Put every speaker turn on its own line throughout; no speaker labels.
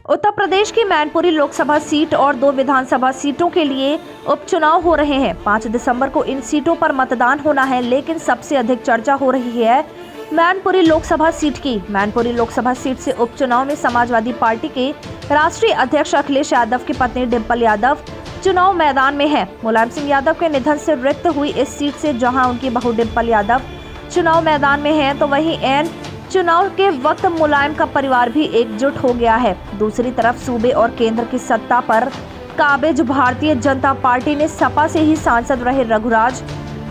उत्तर प्रदेश की मैनपुरी लोकसभा सीट और 2 विधानसभा सीटों के लिए उपचुनाव हो रहे हैं। 5 दिसंबर को इन सीटों पर मतदान होना है, लेकिन सबसे अधिक चर्चा हो रही है मैनपुरी लोकसभा सीट की। मैनपुरी लोकसभा सीट से उपचुनाव में समाजवादी पार्टी के राष्ट्रीय अध्यक्ष अखिलेश यादव की पत्नी डिंपल यादव चुनाव मैदान में है। मुलायम सिंह यादव के निधन से रिक्त हुई इस सीट से जहां उनकी बहू डिंपल यादव चुनाव मैदान में है, तो वहीं एन चुनाव के वक्त मुलायम का परिवार भी एकजुट हो गया है। दूसरी तरफ सूबे और केंद्र की सत्ता पर काबिज भारतीय जनता पार्टी ने सपा से ही सांसद रहे रघुराज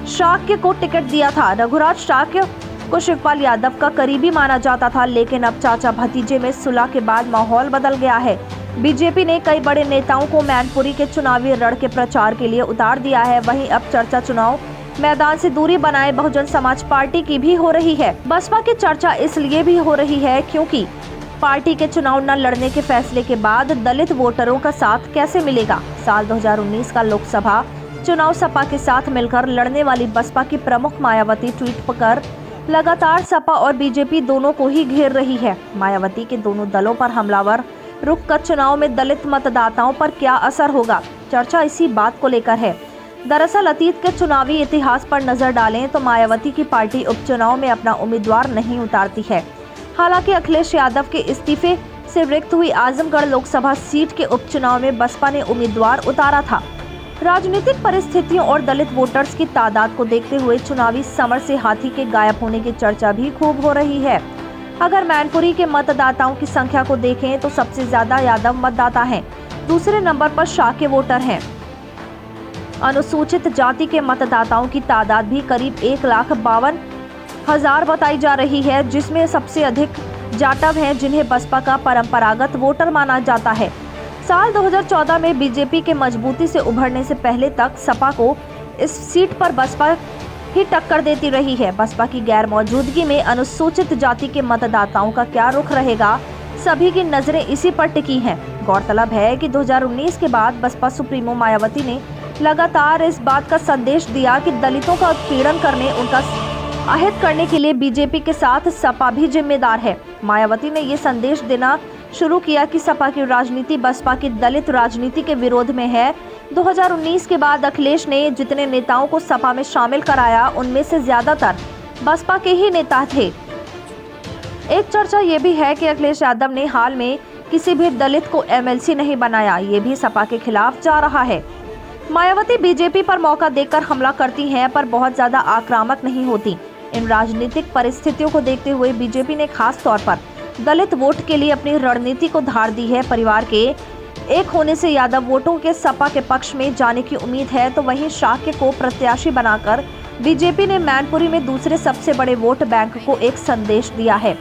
शाक्य को टिकट दिया था। रघुराज शाक्य को शिवपाल यादव का करीबी माना जाता था, लेकिन अब चाचा भतीजे में सुलह के बाद माहौल बदल गया है। बीजेपी ने कई बड़े नेताओं को मैनपुरी के चुनावी रण के प्रचार के लिए उतार दिया है। वहीं अब चर्चा चुनाव मैदान से दूरी बनाए बहुजन समाज पार्टी की भी हो रही है। बसपा की चर्चा इसलिए भी हो रही है क्योंकि पार्टी के चुनाव न लड़ने के फैसले के बाद दलित वोटरों का साथ कैसे मिलेगा। साल 2019 का लोकसभा चुनाव सपा के साथ मिलकर लड़ने वाली बसपा की प्रमुख मायावती ट्वीट कर लगातार सपा और बीजेपी दोनों को ही घेर रही है। मायावती के दोनों दलों पर हमलावर रुख कर चुनाव में दलित मतदाताओं पर क्या असर होगा, चर्चा इसी बात को लेकर है। दरअसल अतीत के चुनावी इतिहास पर नजर डालें तो मायावती की पार्टी उपचुनाव में अपना उम्मीदवार नहीं उतारती है। हालांकि अखिलेश यादव के इस्तीफे से रिक्त हुई आजमगढ़ लोकसभा सीट के उपचुनाव में बसपा ने उम्मीदवार उतारा था। राजनीतिक परिस्थितियों और दलित वोटर्स की तादाद को देखते हुए चुनावी समर से हाथी के गायब होने की चर्चा भी खूब हो रही है। अगर मैनपुरी के मतदाताओं की संख्या को देखें तो सबसे ज्यादा यादव मतदाता हैं। दूसरे नंबर पर शाक्य वोटर हैं। अनुसूचित जाति के मतदाताओं की तादाद भी करीब 1,52,000 बताई जा रही है, जिसमें सबसे अधिक जाटव हैं, जिन्हें बसपा का परंपरागत वोटर माना जाता है। साल 2014 में बीजेपी के मजबूती से उभरने से पहले तक सपा को इस सीट पर बसपा ही टक्कर देती रही है। बसपा की गैर मौजूदगी में अनुसूचित जाति के मतदाताओं का क्या रुख रहेगा, सभी की नजरें इसी पर टिकी हैं। गौरतलब है कि 2019 के बाद बसपा सुप्रीमो मायावती ने लगातार इस बात का संदेश दिया कि दलितों का उत्पीड़न करने, उनका अहित करने के लिए बीजेपी के साथ सपा भी जिम्मेदार है। मायावती ने ये संदेश देना शुरू किया कि सपा की राजनीति बसपा की दलित राजनीति के विरोध में है। 2019 के बाद अखिलेश ने जितने नेताओं को सपा में शामिल कराया, उनमें से ज्यादातर बसपा के ही नेता थे। एक चर्चा ये भी है कि अखिलेश यादव ने हाल में किसी भी दलित को एमएलसी नहीं बनाया, ये भी सपा के खिलाफ जा रहा है। मायावती बीजेपी पर मौका देकर हमला करती हैं, पर बहुत ज्यादा आक्रामक नहीं होती। इन राजनीतिक परिस्थितियों को देखते हुए बीजेपी ने खास तौर पर दलित वोट के लिए अपनी रणनीति को धार दी है। परिवार के एक होने से यादव वोटों के सपा के पक्ष में जाने की उम्मीद है, तो वहीं शाक्य को प्रत्याशी बनाकर बीजेपी ने मैनपुरी में दूसरे सबसे बड़े वोट बैंक को एक संदेश दिया है।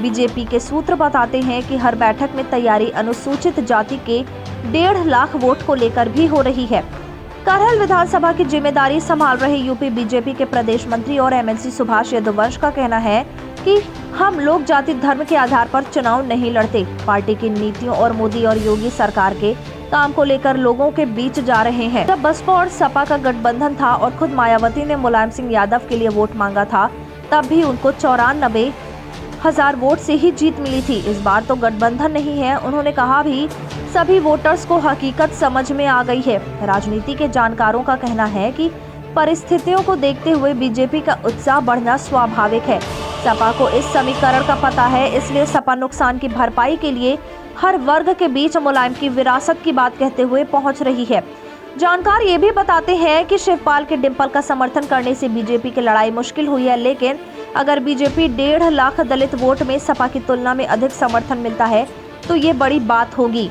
बीजेपी के सूत्र बताते हैं कि हर बैठक में तैयारी अनुसूचित जाति के 1.5 लाख वोट को लेकर भी हो रही है। करहल विधानसभा की जिम्मेदारी संभाल रहे यूपी बीजेपी के प्रदेश मंत्री और एमएलसी सुभाष यदुवंश का कहना है कि हम लोग जाति धर्म के आधार पर चुनाव नहीं लड़ते। पार्टी की नीतियों और मोदी और योगी सरकार के काम को लेकर लोगों के बीच जा रहे हैं। जब बसपा और सपा का गठबंधन था और खुद मायावती ने मुलायम सिंह यादव के लिए वोट मांगा था, तब भी उनको 94,000 वोट से ही जीत मिली थी। इस बार तो गठबंधन नहीं है। उन्होंने कहा भी सभी वोटर्स को हकीकत समझ में आ गई है। राजनीति के जानकारों का कहना है कि परिस्थितियों को देखते हुए बीजेपी का उत्साह बढ़ना स्वाभाविक है। सपा को इस समीकरण का पता है, इसलिए सपा नुकसान की भरपाई के लिए हर वर्ग के बीच मुलायम की विरासत की बात कहते हुए पहुंच रही है। जानकार ये भी बताते हैं कि शिवपाल के डिंपल का समर्थन करने से बीजेपी की लड़ाई मुश्किल हुई है, लेकिन अगर बीजेपी 1.5 लाख दलित वोट में सपा की तुलना में अधिक समर्थन मिलता है तो ये बड़ी बात होगी।